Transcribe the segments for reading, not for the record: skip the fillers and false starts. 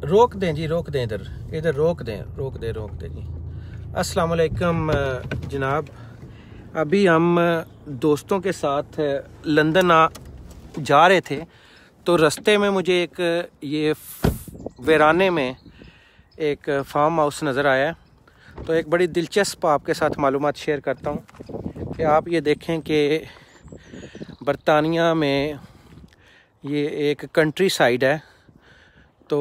रोक दें जी, रोक दें, इधर इधर रोक दें जी। अस्सलाम वालेकुम जनाब, अभी हम दोस्तों के साथ लंदन जा रहे थे, तो रास्ते में मुझे एक ये वीराने में एक फार्म हाउस नज़र आया। तो एक बड़ी दिलचस्प आपके साथ मालूमात शेयर करता हूँ कि आप ये देखें कि बरतानिया में ये एक कंट्री साइड है। तो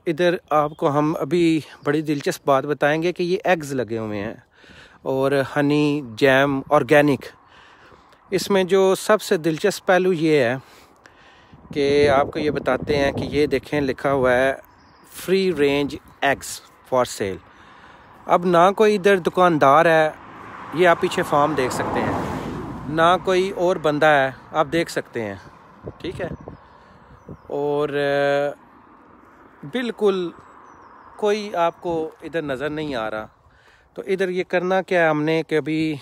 इधर आपको हम अभी बड़ी दिलचस्प बात बताएंगे कि ये एग्स लगे हुए हैं और हनी जैम ऑर्गेनिक। इसमें जो सबसे दिलचस्प पहलू ये है कि आपको ये बताते हैं कि ये देखें लिखा हुआ है free range eggs for sale. अब ना कोई इधर दुकानदार है, ये आप पीछे फार्म देख सकते हैं, ना कोई और बंदा है, आप देख सकते हैं, ठीक है। और बिल्कुल कोई आपको इधर नज़र नहीं आ रहा। तो इधर ये करना क्या है हमने कि अभी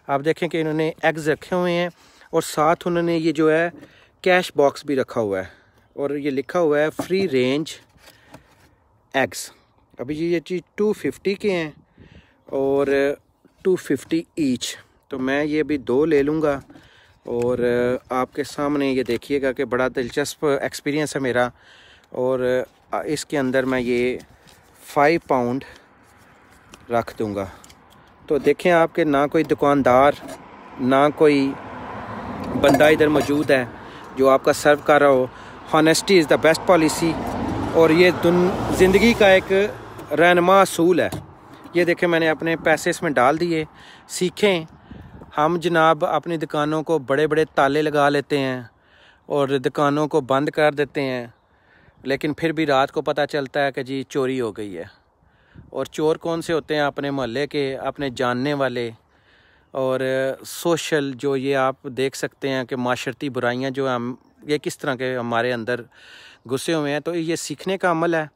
आप देखें कि इन्होंने एग्स रखे हुए हैं और साथ उन्होंने ये जो है कैश बॉक्स भी रखा हुआ है और ये लिखा हुआ है फ्री रेंज एग्स। अभी ये चीज़ 250 के हैं और 250 ईच। तो मैं ये अभी 2 ले लूँगा और आपके सामने ये देखिएगा कि बड़ा दिलचस्प एक्सपीरियंस है मेरा। और इसके अंदर मैं ये 5 पाउंड रख दूँगा। तो देखें आपके ना कोई दुकानदार ना कोई बंदा इधर मौजूद है जो आपका सर्व कर रहा हो। Honesty is the best policy और ये ज़िंदगी का एक रहनुमा असूल है। ये देखें मैंने अपने पैसे इसमें डाल दिए। सीखें, हम जनाब अपनी दुकानों को बड़े बड़े ताले लगा लेते हैं और दुकानों को बंद कर देते हैं, लेकिन फिर भी रात को पता चलता है कि जी चोरी हो गई है। और चोर कौन से होते हैं? अपने मोहल्ले के, अपने जानने वाले। और सोशल जो ये आप देख सकते हैं कि माशरती बुराइयां जो हम ये किस तरह के हमारे अंदर घुसे हुए हैं। तो ये सीखने का अमल है,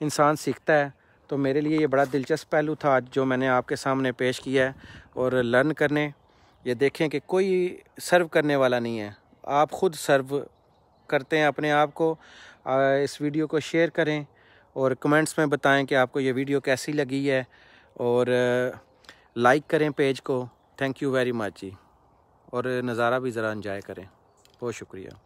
इंसान सीखता है। तो मेरे लिए ये बड़ा दिलचस्प पहलू था आज जो मैंने आपके सामने पेश किया है। और लर्न करने, ये देखें कि कोई सर्व करने वाला नहीं है, आप ख़ुद सर्व करते हैं अपने आप को। इस वीडियो को शेयर करें और कमेंट्स में बताएं कि आपको ये वीडियो कैसी लगी है और लाइक करें पेज को। थैंक यू वेरी मच जी। और नज़ारा भी ज़रा एंजॉय करें। बहुत शुक्रिया।